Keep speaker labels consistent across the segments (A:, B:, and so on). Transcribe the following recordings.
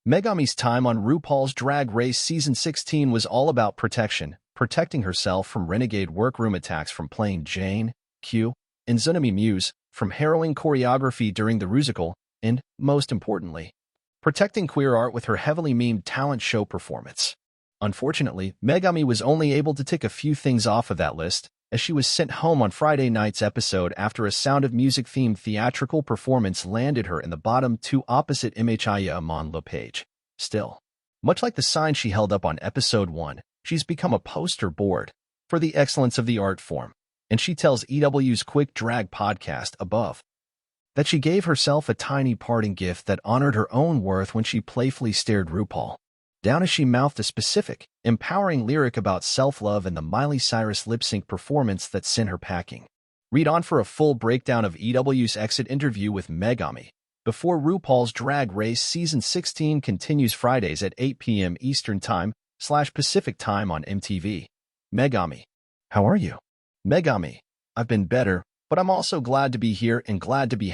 A: Megami's time on RuPaul's Drag Race Season 16 was all about protection, protecting herself from renegade workroom attacks from playing Jane, Q, and Tsunami Muse, from harrowing choreography during the Rusical, and, most importantly, protecting queer art with her heavily memed talent show performance. Unfortunately, Megami was only able to tick a few things off of that list, as she was sent home on Friday night's episode after a Sound of Music-themed theatrical performance landed her in the bottom two opposite Imachaya Amon Le Page. Still, much like the sign she held up on episode 1, she's become a poster board for the excellence of the art form, and she tells EW's Quick Drag podcast above that she gave herself a tiny parting gift that honored her own worth when she playfully stared RuPaul down as she mouthed a specific, empowering lyric about self-love and the Miley Cyrus lip-sync performance that sent her packing. Read on for a full breakdown of EW's exit interview with Megami before RuPaul's Drag Race Season 16 continues Fridays at 8 p.m. Eastern Time / Pacific Time on MTV. Megami, how are you? Megami, I've been better, but I'm also glad to be here and glad to be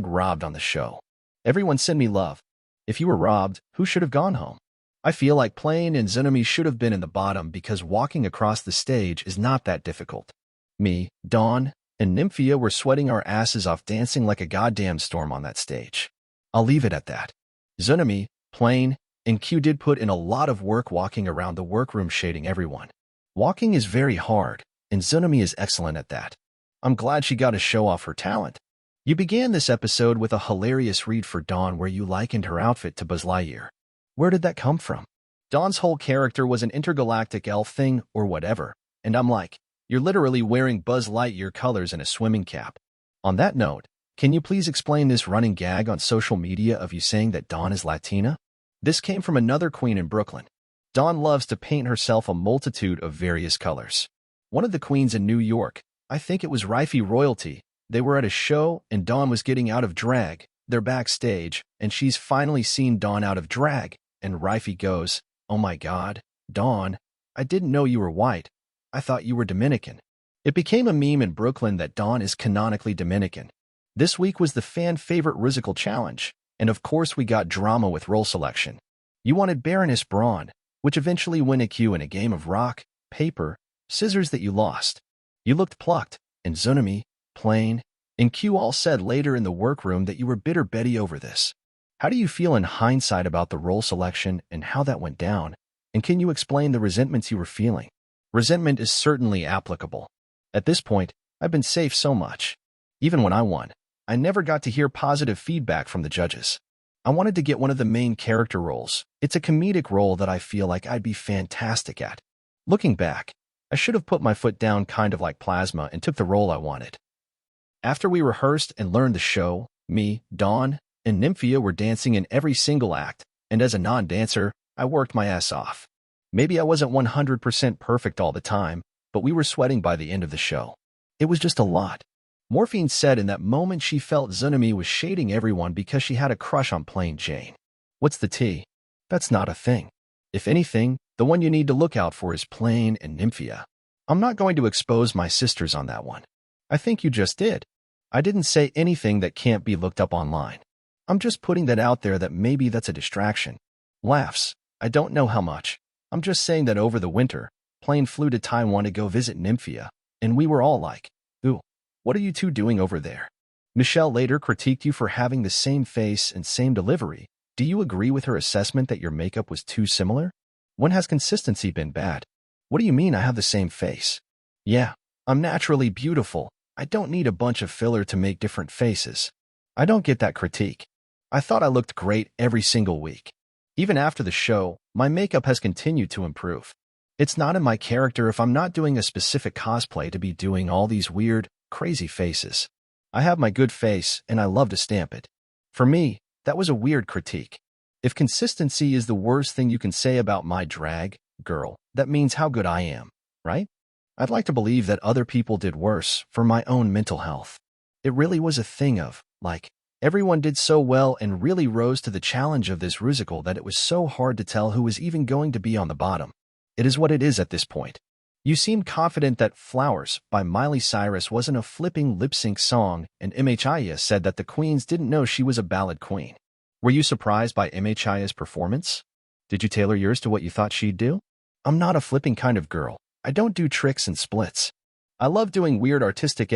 A: #robbed on the show. Everyone send me love. If you were robbed, who should have gone home? I feel like Plane and Tsunami should have been in the bottom because walking across the stage is not that difficult. Me, Dawn, and Nymphia were sweating our asses off dancing like a goddamn storm on that stage. I'll leave it at that. Tsunami, Plane, and Q did put in a lot of work walking around the workroom shading everyone. Walking is very hard, and Tsunami is excellent at that. I'm glad she got to show off her talent. You began this episode with a hilarious read for Dawn where you likened her outfit to Buzz Lightyear. Where did that come from? Dawn's whole character was an intergalactic elf thing or whatever, and I'm like, you're literally wearing Buzz Lightyear colors and a swimming cap. On that note, can you please explain this running gag on social media of you saying that Dawn is Latina? This came from another queen in Brooklyn. Dawn loves to paint herself a multitude of various colors. One of the queens in New York, I think it was Rifey Royalty, they were at a show and Dawn was getting out of drag. They're backstage, and she's finally seen Dawn out of drag, and Rifey goes, "Oh my God, Dawn, I didn't know you were white. I thought you were Dominican." It became a meme in Brooklyn that Dawn is canonically Dominican. This week was the fan-favorite Rusical Challenge, and of course we got drama with role selection. You wanted Baroness Braun, which eventually won a Q in a game of rock, paper, scissors that you lost. You looked plucked, and Tsunami, Plane, and Q all said later in the workroom that you were bitter Betty over this. How do you feel in hindsight about the role selection and how that went down? And can you explain the resentments you were feeling? Resentment is certainly applicable. At this point, I've been safe so much. Even when I won, I never got to hear positive feedback from the judges. I wanted to get one of the main character roles. It's a comedic role that I feel like I'd be fantastic at. Looking back, I should have put my foot down kind of like Plasma and took the role I wanted. After we rehearsed and learned the show, me, Dawn, and Nymphia were dancing in every single act, and as a non-dancer, I worked my ass off. Maybe I wasn't 100% perfect all the time, but we were sweating by the end of the show. It was just a lot. Morphine said in that moment she felt Tsunami was shading everyone because she had a crush on Plain Jane. What's the tea? That's not a thing. If anything, the one you need to look out for is Plain and Nymphia. I'm not going to expose my sisters on that one. I think you just did. I didn't say anything that can't be looked up online. I'm just putting that out there that maybe that's a distraction. Laughs. I don't know how much. I'm just saying that over the winter, Plain flew to Taiwan to go visit Nymphia, and we were all like, ooh, what are you two doing over there? Michelle later critiqued you for having the same face and same delivery. Do you agree with her assessment that your makeup was too similar? When has consistency been bad? What do you mean I have the same face? Yeah, I'm naturally beautiful. I don't need a bunch of filler to make different faces. I don't get that critique. I thought I looked great every single week. Even after the show, my makeup has continued to improve. It's not in my character if I'm not doing a specific cosplay to be doing all these weird, crazy faces. I have my good face, and I love to stamp it. For me, that was a weird critique. If consistency is the worst thing you can say about my drag, girl, that means how good I am, right? I'd like to believe that other people did worse for my own mental health. It really was a thing of, like, everyone did so well and really rose to the challenge of this Rusical that it was so hard to tell who was even going to be on the bottom. It is what it is at this point. You seemed confident that Flowers by Miley Cyrus wasn't a flipping lip-sync song, and MHIA said that the queens didn't know she was a ballad queen. Were you surprised by MHI's performance? Did you tailor yours to what you thought she'd do? I'm not a flipping kind of girl. I don't do tricks and splits. I love doing weird artistic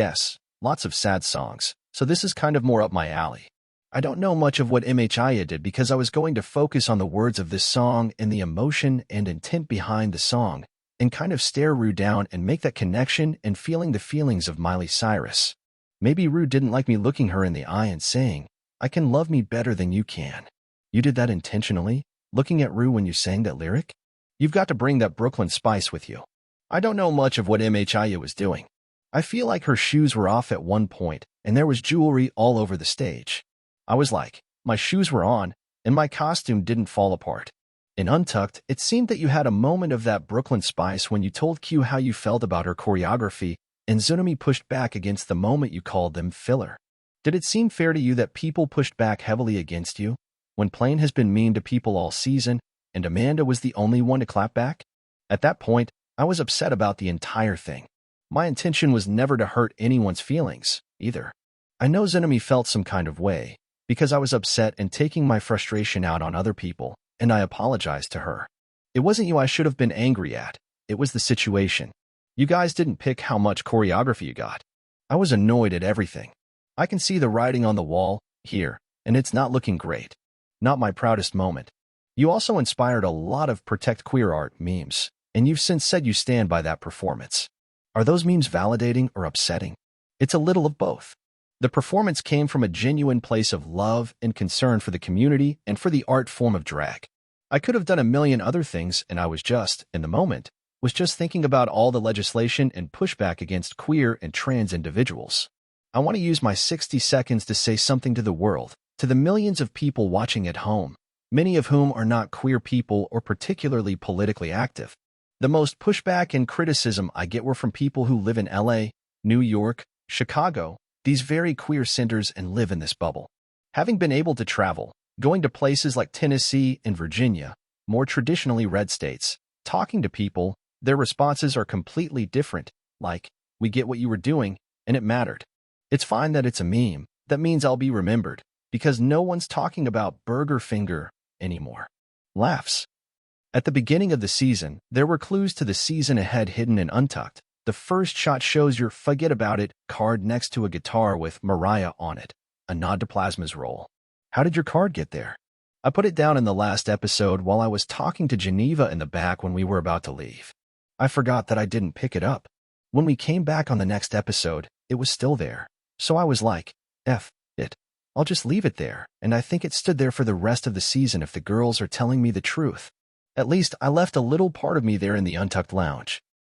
A: lots of sad songs, so this is kind of more up my alley. I don't know much of what MHIA did because I was going to focus on the words of this song and the emotion and intent behind the song, and kind of stare Rue down and make that connection and feeling the feelings of Miley Cyrus. Maybe Rue didn't like me looking her in the eye and saying, "I can love me better than you can." You did that intentionally, looking at Rue when you sang that lyric? You've got to bring that Brooklyn spice with you. I don't know much of what MHIA was doing. I feel like her shoes were off at one point, and there was jewelry all over the stage. I was like, my shoes were on, and my costume didn't fall apart. In Untucked, it seemed that you had a moment of that Brooklyn spice when you told Q how you felt about her choreography, and Tsunami pushed back against the moment you called them filler. Did it seem fair to you that people pushed back heavily against you, when Plain has been mean to people all season, and Amanda was the only one to clap back? At that point, I was upset about the entire thing. My intention was never to hurt anyone's feelings, either. I know Tsunami felt some kind of way, because I was upset and taking my frustration out on other people, and I apologized to her. It wasn't you I should have been angry at, it was the situation. You guys didn't pick how much choreography you got. I was annoyed at everything. I can see the writing on the wall, here, and it's not looking great. Not my proudest moment. You also inspired a lot of Protect Queer Art memes, and you've since said you stand by that performance. Are those memes validating or upsetting? It's a little of both. The performance came from a genuine place of love and concern for the community and for the art form of drag. I could have done a million other things, and I was just, in the moment, was just thinking about all the legislation and pushback against queer and trans individuals. I want to use my 60 seconds to say something to the world, to the millions of people watching at home, many of whom are not queer people or particularly politically active. The most pushback and criticism I get were from people who live in LA, New York, Chicago, these very queer centers, and live in this bubble. Having been able to travel, going to places like Tennessee and Virginia, more traditionally red states, talking to people, their responses are completely different, like, "We get what you were doing, and it mattered." It's fine that it's a meme. That means I'll be remembered, because no one's talking about Burger Finger anymore. Laughs. At the beginning of the season, there were clues to the season ahead hidden in Untucked. The first shot shows your "Forget About It" card next to a guitar with Mariah on it, a nod to Plasma's role. How did your card get there? I put it down in the last episode while I was talking to Geneva in the back when we were about to leave. I forgot that I didn't pick it up. When we came back on the next episode, it was still there. So I was like, F it. I'll just leave it there, and I think it stood there for the rest of the season if the girls are telling me the truth. At least I left a little part of me there in the Untucked lounge.